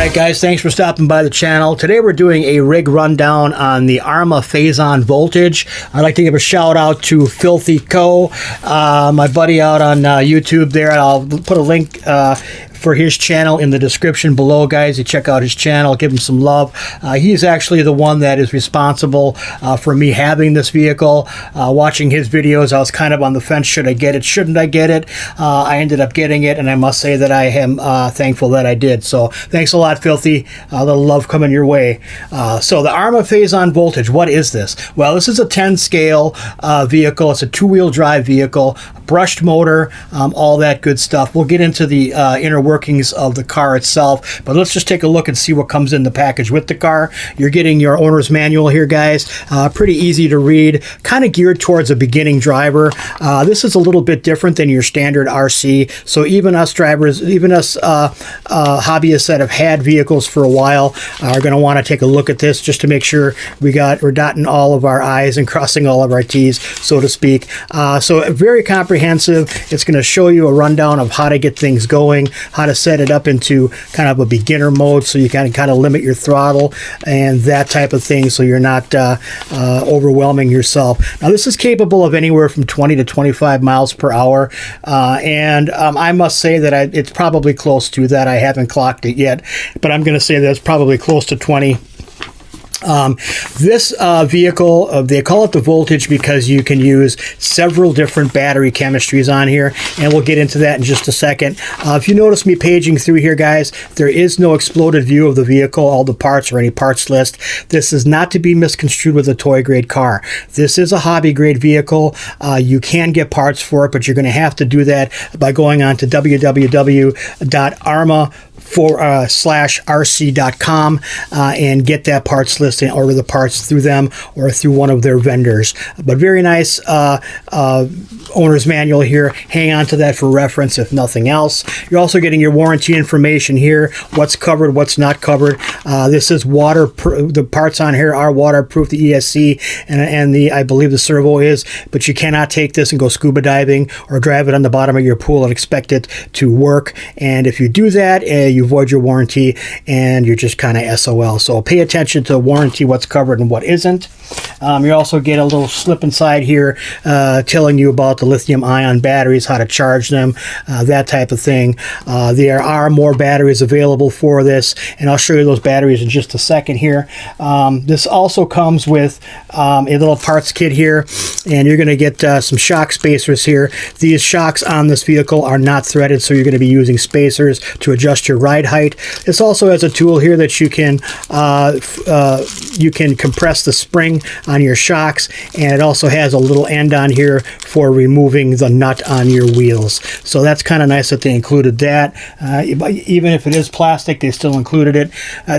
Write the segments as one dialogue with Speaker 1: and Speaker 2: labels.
Speaker 1: Alright guys, thanks for stopping by the channel. Today we're doing a rig rundown on the Arrma FAZON Voltage. I'd like to give a shout out to Filthy Co, my buddy out on YouTube there. I'll put a link for his channel in the description below, guys. You check out his channel, give him some love. He's actually the one that is responsible for me having this vehicle. Watching his videos, I was kind of on the fence. Should I get it? Shouldn't I get it? I ended up getting it, and I must say that I am thankful that I did. So thanks a lot, Filthy. A little love coming your way. So the Arrma FAZON Voltage, what is this? Well, this is a 10 scale vehicle. It's a two-wheel drive vehicle, brushed motor, all that good stuff. We'll get into the inner workings of the car itself, but let's just take a look and see what comes in the package with the car. You're getting your owner's manual here, guys. Pretty easy to read, kind of geared towards a beginning driver. This is a little bit different than your standard RC, so even us drivers, even us hobbyists that have had vehicles for a while are going to want to take a look at this just to make sure we're dotting all of our I's and crossing all of our T's, so to speak. So very comprehensive. It's going to show you a rundown of how to get things going, how to set it up into kind of a beginner mode so you can kind of limit your throttle and that type of thing, so you're not overwhelming yourself. Now this is capable of anywhere from 20 to 25 miles per hour, and I must say that it's probably close to that. I haven't clocked it yet, but I'm going to say that it's probably close to 20. This vehicle, they call it the Voltage because you can use several different battery chemistries on here, and we'll get into that in just a second. If you notice me paging through here, guys, there is no exploded view of the vehicle, all the parts, or any parts list. This is not to be misconstrued with a toy grade car. This is a hobby grade vehicle. You can get parts for it, but you're going to have to do that by going on to www.arrma/rc.com and get that parts list and order the parts through them or through one of their vendors. But very nice owner's manual here. Hang on to that for reference if nothing else. You're also getting your warranty information here, what's covered, what's not covered. This is waterproof. The parts on here are waterproof, the ESC and the, I believe the servo is, but you cannot take this and go scuba diving or drive it on the bottom of your pool and expect it to work. And if you do that, you void your warranty and you're just kind of SOL. So pay attention to warranty, what's covered and what isn't. You also get a little slip inside here telling you about the lithium ion batteries, how to charge them, that type of thing. There are more batteries available for this, and I'll show you those batteries in just a second here. This also comes with a little parts kit here, and you're going to get some shock spacers here. These shocks on this vehicle are not threaded, so you're going to be using spacers to adjust your ride height. This also has a tool here that you can compress the spring on your shocks, and it also has a little end on here for removing the nut on your wheels. So that's kind of nice that they included that. Even if it is plastic, they still included it.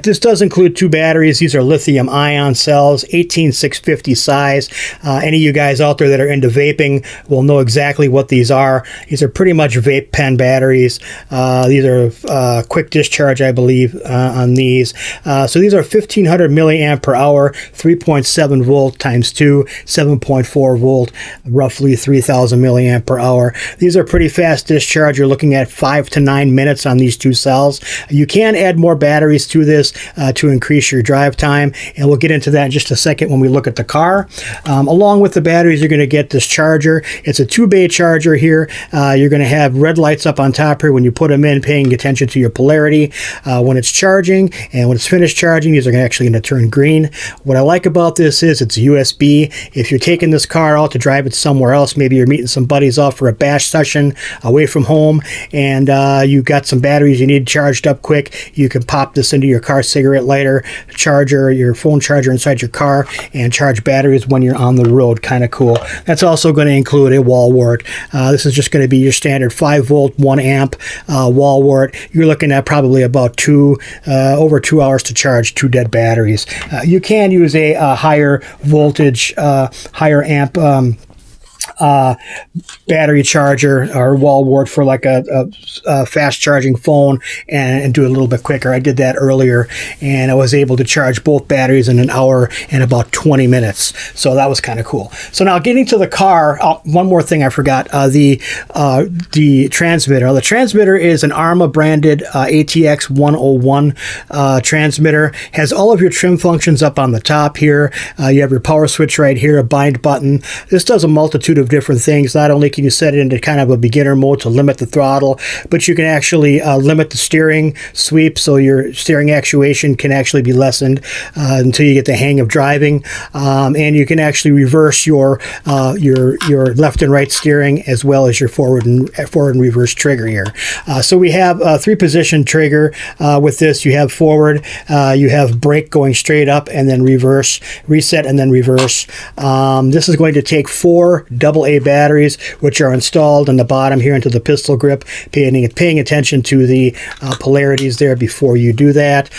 Speaker 1: This does include two batteries. These are lithium ion cells, 18650 size. Any of you guys out there that are into vaping will know exactly what these are. These are pretty much vape pen batteries. These are quick discharge, I believe, on these. So these are 1500 milliamp per hour, 3.7 volt times 2, 7.4 volt, roughly 3000 milliamp per hour. These are pretty fast discharge. You're looking at 5 to 9 minutes on these two cells. You can add more batteries to this to increase your drive time, and we'll get into that in just a second when we look at the car. Along with the batteries, you're going to get this charger. It's a 2-bay charger here. You're going to have red lights up on top here when you put them in, paying attention to your polarity when it's charging, and when it's finished charging, these are actually going to turn green. What I like about this is it's USB. If you're taking this car out to drive it somewhere else, maybe you're meeting some buddies out for a bash session away from home, and you've got some batteries you need charged up quick, you can pop this into your car cigarette lighter charger, your phone charger inside your car, and charge batteries when you're on the road. Kind of cool. That's also going to include a wall wart. This is just going to be your standard 5 volt 1 amp wall wart. You're looking at probably about over 2 hours to charge 2 dead batteries. You can use a higher voltage, higher amp battery charger or wall wart for like a fast charging phone and do it a little bit quicker. I did that earlier, and I was able to charge both batteries in an hour and about 20 minutes. So that was kind of cool. So now getting to the car, one more thing I forgot, the transmitter. The transmitter is an Arrma branded ATX 101 transmitter. Has all of your trim functions up on the top here. You have your power switch right here, a bind button. This does a multitude of different things. Not only can you set it into kind of a beginner mode to limit the throttle, but you can actually limit the steering sweep, so your steering actuation can actually be lessened until you get the hang of driving. And you can actually reverse your left and right steering, as well as your forward and reverse trigger here. So we have a 3-position trigger with this. You have forward, you have brake going straight up and then reverse, reset and then reverse. This is going to take 4 AA batteries, which are installed on the bottom here into the pistol grip, paying attention to the polarities there before you do that.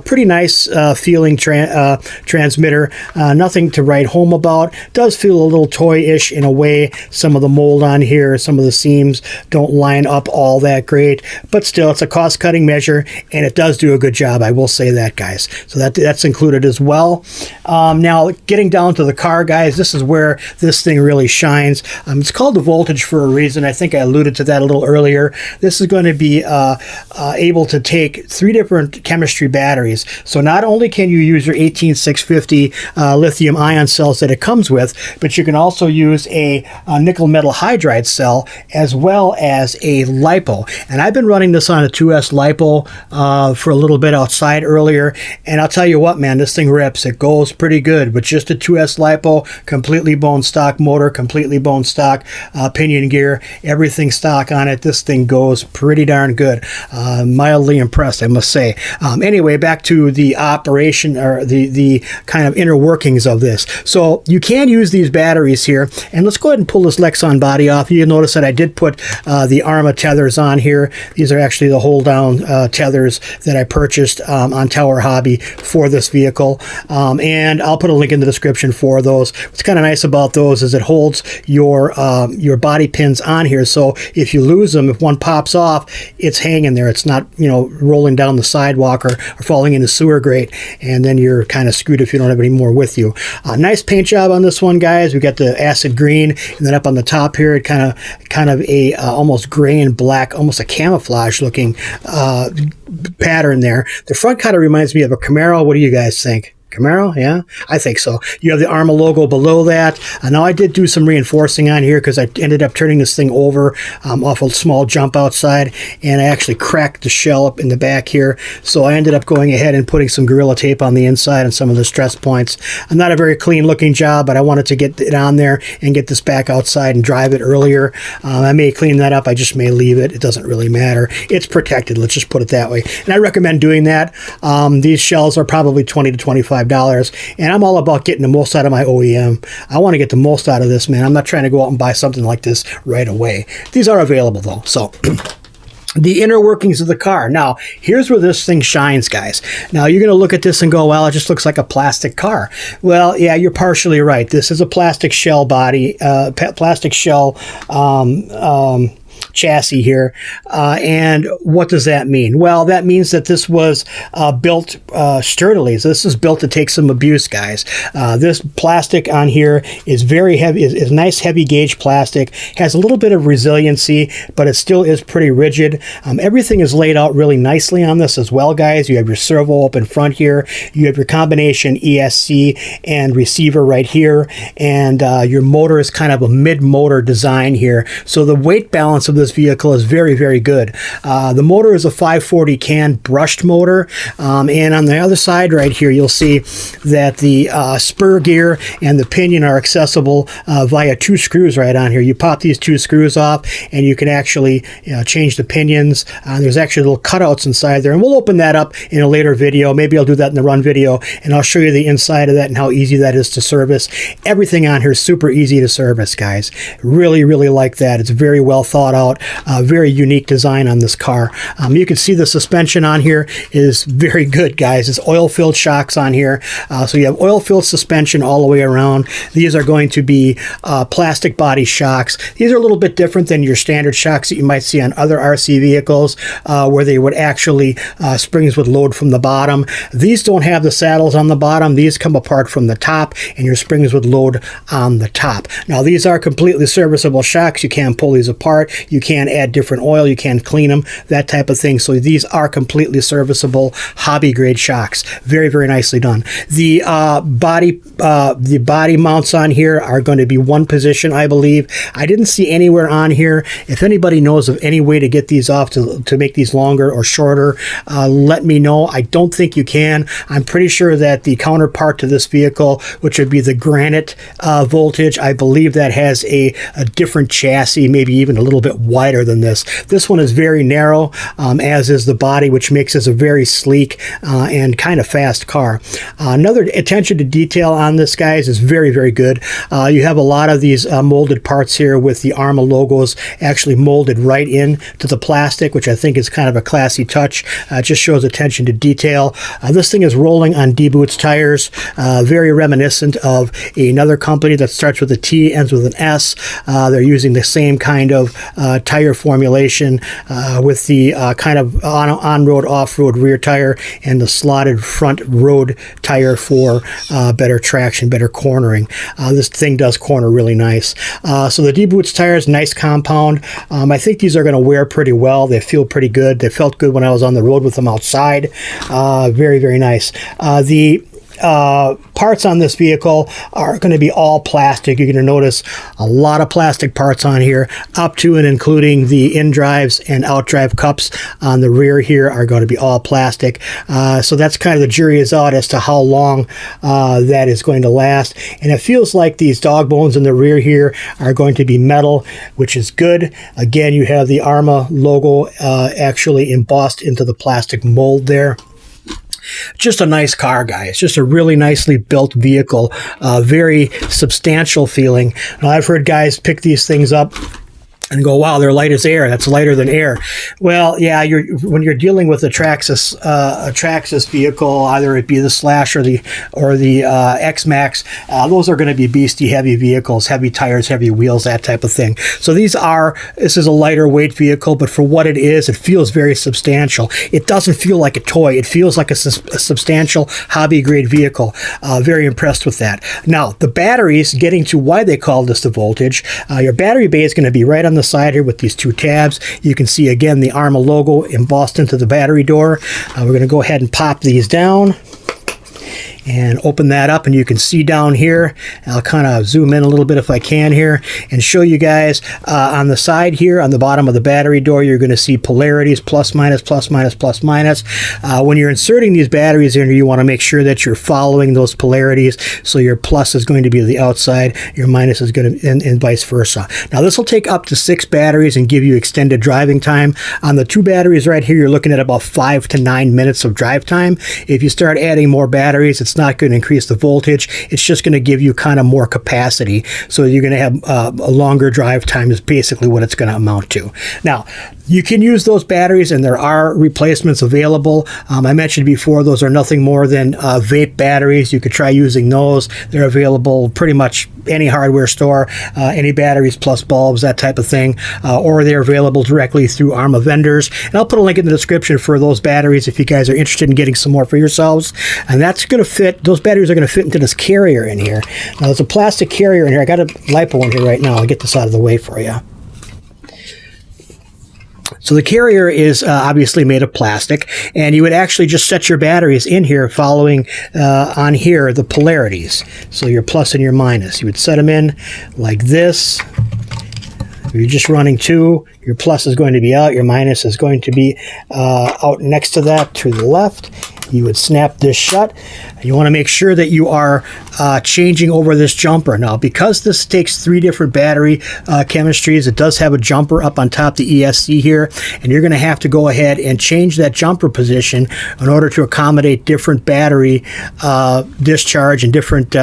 Speaker 1: Pretty nice feeling transmitter. Nothing to write home about. Does feel a little toy-ish in a way. Some of the mold on here, some of the seams don't line up all that great, but still, it's a cost-cutting measure, and it does do a good job. I will say that, guys. So that's included as well. Now, getting down to the car, guys, this is where this thing really shines. It's called the Voltage for a reason. I think I alluded to that a little earlier. This is going to be able to take 3 different chemistry batteries. So not only can you use your 18650 lithium ion cells that it comes with, but you can also use a nickel metal hydride cell as well as a LiPo. And I've been running this on a 2S LiPo for a little bit outside earlier, and I'll tell you what, man, this thing rips. It goes pretty good with just a 2S LiPo, completely bone stock motor, completely bone stock pinion gear, everything stock on it. This thing goes pretty darn good. Mildly impressed, I must say. Anyway, back to the operation, or the kind of inner workings of this. So you can use these batteries here, and let's go ahead and pull this Lexan body off. You'll notice that I did put the Arrma tethers on here. These are actually the hold down tethers that I purchased on Tower Hobby for this vehicle, and I'll put a link in the description for those. What's kind of nice about those is it holds your body pins on here, so if you lose them, if one pops off, it's hanging there. It's not, you know, rolling down the sidewalk or falling in the sewer grate, and then you're kind of screwed if you don't have any more with you. Nice paint job on this one, guys. We got the acid green, and then up on the top here, it kind of a almost gray and black, almost a camouflage looking pattern there. The front kind of reminds me of a Camaro. What do you guys think? Camaro, yeah, I think so. You have the Arrma logo below that. Now I did do some reinforcing on here because I ended up turning this thing over off a small jump outside, and I actually cracked the shell up in the back here. So I ended up going ahead and putting some Gorilla Tape on the inside and some of the stress points. Not a very clean looking job, but I wanted to get it on there and get this back outside and drive it earlier. I may clean that up. I just may leave it. It doesn't really matter. It's protected. Let's just put it that way. And I recommend doing that. These shells are probably $20 to $25. And I'm all about getting the most out of my OEM. I want to get the most out of this, man. I'm not trying to go out and buy something like this right away. These are available though. So the inner workings of the car. Now, here's where this thing shines, guys. Now, you're going to look at this and go, well, it just looks like a plastic car. Well, yeah, you're partially right. This is a plastic shell body, plastic shell chassis here. And what does that mean? Well, that means that this was built sturdily. So this is built to take some abuse, guys. This plastic on here is very heavy, is nice heavy gauge plastic, has a little bit of resiliency, but it still is pretty rigid. Everything is laid out really nicely on this as well, guys. You have your servo up in front here. You have your combination ESC and receiver right here. And your motor is kind of a mid-motor design here. So the weight balance of this vehicle is very, very good. The motor is a 540 can brushed motor, and on the other side right here you'll see that the spur gear and the pinion are accessible via 2 screws right on here. You pop these 2 screws off and you can actually change the pinions. There's actually little cutouts inside there, and we'll open that up in a later video. Maybe I'll do that in the run video, and I'll show you the inside of that and how easy that is to service. Everything on here is super easy to service, guys. Really, really like that. It's very well thought out. out. Very unique design on this car. You can see the suspension on here is very good, guys. It's oil-filled shocks on here. So you have oil-filled suspension all the way around. These are going to be plastic body shocks. These are a little bit different than your standard shocks that you might see on other RC vehicles, where they would actually, springs would load from the bottom. These don't have the saddles on the bottom. These come apart from the top, and your springs would load on the top. Now, these are completely serviceable shocks. You can pull these apart. You can add different oil. You can clean them, that type of thing. So these are completely serviceable, hobby grade shocks. Very, very nicely done. The body mounts on here are going to be one position, I believe. I didn't see anywhere on here. If anybody knows of any way to get these off to make these longer or shorter, let me know. I don't think you can. I'm pretty sure that the counterpart to this vehicle, which would be the Granite Voltage, I believe that has a different chassis, maybe even a little bit wider than this. This one is very narrow, as is the body, which makes this a very sleek and kind of fast car. Another attention to detail on this, guys, is very, very good. You have a lot of these molded parts here with the Arrma logos actually molded right in to the plastic, which I think is kind of a classy touch. It just shows attention to detail. This thing is rolling on D-Boots tires, very reminiscent of another company that starts with a T, ends with an S. They're using the same kind of tire formulation with the kind of on-road, off-road rear tire and the slotted front road tire for better traction, better cornering. This thing does corner really nice. So the D-Boots tires, nice compound. I think these are going to wear pretty well. They feel pretty good. They felt good when I was on the road with them outside. Very, very nice. The parts on this vehicle are going to be all plastic. You're going to notice a lot of plastic parts on here, up to and including the in-drives and out-drive cups on the rear here are going to be all plastic. So that's kind of the jury is out as to how long that is going to last. And it feels like these dog bones in the rear here are going to be metal, which is good. Again, you have the Arrma logo actually embossed into the plastic mold there. Just a nice car, guys. Just a really nicely built vehicle. Very substantial feeling. Now, I've heard guys pick these things up and go, wow, they're light as air. That's lighter than air. Well, yeah, when you're dealing with a Traxxas vehicle, either it be the Slash or the X-Max, those are going to be beastie heavy vehicles, heavy tires, heavy wheels, that type of thing. So this is a lighter weight vehicle, but for what it is, it feels very substantial. It doesn't feel like a toy. It feels like a substantial hobby grade vehicle. Very impressed with that. Now, the batteries, getting to why they call this the Voltage, your battery bay is going to be right on the side here with these two tabs. You can see again the Arrma logo embossed into the battery door. We're going to go ahead and pop these down and open that up, and you can see down here, I'll kind of zoom in a little bit if I can here and show you guys on the side here on the bottom of the battery door, you're going to see polarities, plus minus, plus minus, plus minus. When you're inserting these batteries in, you want to make sure that you're following those polarities. So your plus is going to be the outside, your minus is going to, and vice versa. Now this will take up to 6 batteries and give you extended driving time. On the 2 batteries right here, you're looking at about 5 to 9 minutes of drive time. If you start adding more batteries, it's not going to increase the voltage. It's just going to give you kind of more capacity. So you're going to have a longer drive time is basically what it's going to amount to. Now, you can use those batteries, and there are replacements available. I mentioned before, those are nothing more than vape batteries. You could try using those. They're available pretty much any hardware store, any batteries plus bulbs, that type of thing, or they're available directly through Arrma vendors. And I'll put a link in the description for those batteries if you guys are interested in getting some more for yourselves. And that's going to fit, those batteries are going to fit into this carrier in here. Now, there's a plastic carrier in here. I got a LiPo one here right now. I'll get this out of the way for you. So the carrier is obviously made of plastic, and you would actually just set your batteries in here following on here the polarities. So your plus and your minus. You would set them in like this. If you're just running 2, your plus is going to be out, your minus is going to be out next to that to the left. You would snap this shut. You want to make sure that you are changing over this jumper. Now, because this takes 3 different battery chemistries, it does have a jumper up on top, the ESC here, and you're going to have to go ahead and change that jumper position in order to accommodate different battery discharge and different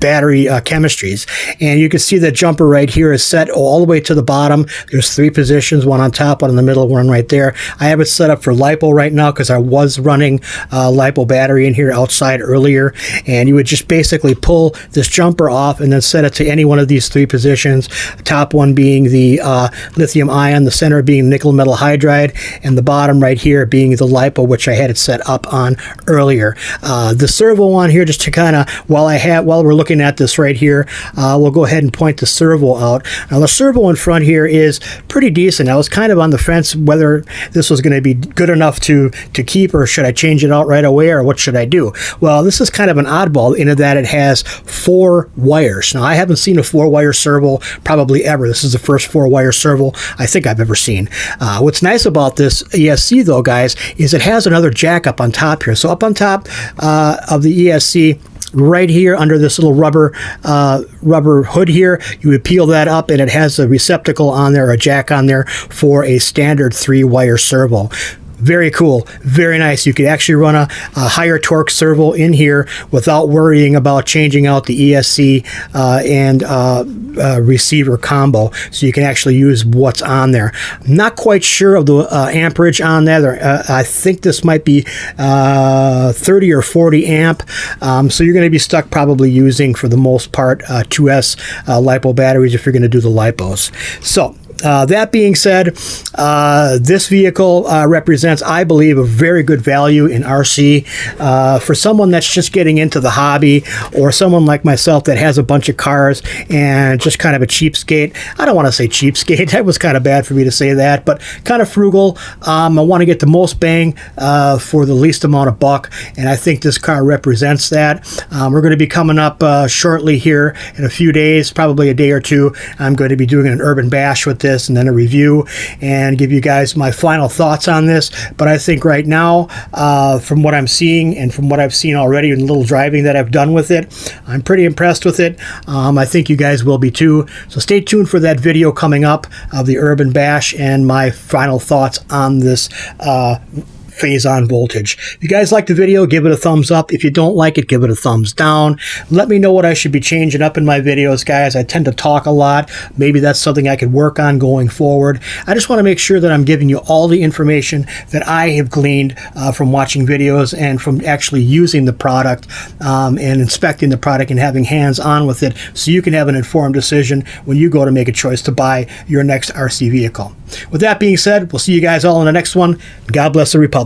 Speaker 1: battery chemistries. And you can see the jumper right here is set all the way to the bottom. There's 3 positions, one on top, one in the middle, one right there. I have it set up for LiPo right now because I was running LiPo battery in here outside earlier. And you would just basically pull this jumper off and then set it to any one of these 3 positions. Top one being the lithium ion, the center being nickel metal hydride, and the bottom right here being the LiPo, which I had it set up on earlier. The servo on here, just to kind of, while we're looking at this right here, we'll go ahead and point the servo out. Now the servo in front here is pretty decent. I was kind of on the fence whether this was going to be good enough to keep, or should I change it out right away, or what should I do? Well, this is kind of an oddball in that it has 4 wires. Now I haven't seen a 4-wire servo probably ever. This is the first 4-wire servo I think I've ever seen. What's nice about this ESC though, guys, is it has another jack up on top here. So up on top of the ESC, right here under this little rubber hood here, you would peel that up and it has a receptacle on there, a jack on there for a standard 3-wire servo. Very cool, very nice. You could actually run a higher torque servo in here without worrying about changing out the ESC and receiver combo. So you can actually use what's on there. I'm not quite sure of the amperage on that. I think this might be 30 or 40 amp. So you're going to be stuck probably using, for the most part, 2S LiPo batteries if you're going to do the LiPos. So that being said, this vehicle represents, I believe, a very good value in RC for someone that's just getting into the hobby, or someone like myself that has a bunch of cars and just kind of a cheapskate. I don't want to say cheapskate. That was kind of bad for me to say that, but kind of frugal. I want to get the most bang for the least amount of buck, and I think this car represents that. We're going to be coming up shortly here in a few days, probably a day or two. I'm going to be doing an urban bash with this, and then a review, and give you guys my final thoughts on this. But I think right now, from what I'm seeing and from what I've seen already in the little driving that I've done with it, I'm pretty impressed with it. I think you guys will be too. So stay tuned for that video coming up of the Urban Bash and my final thoughts on this FAZON Voltage. If you guys like the video, give it a thumbs up. If you don't like it, give it a thumbs down. Let me know what I should be changing up in my videos, guys. I tend to talk a lot. Maybe that's something I could work on going forward. I just want to make sure that I'm giving you all the information that I have gleaned from watching videos and from actually using the product and inspecting the product and having hands-on with it, so you can have an informed decision when you go to make a choice to buy your next RC vehicle. With that being said, we'll see you guys all in the next one. God bless the Republic.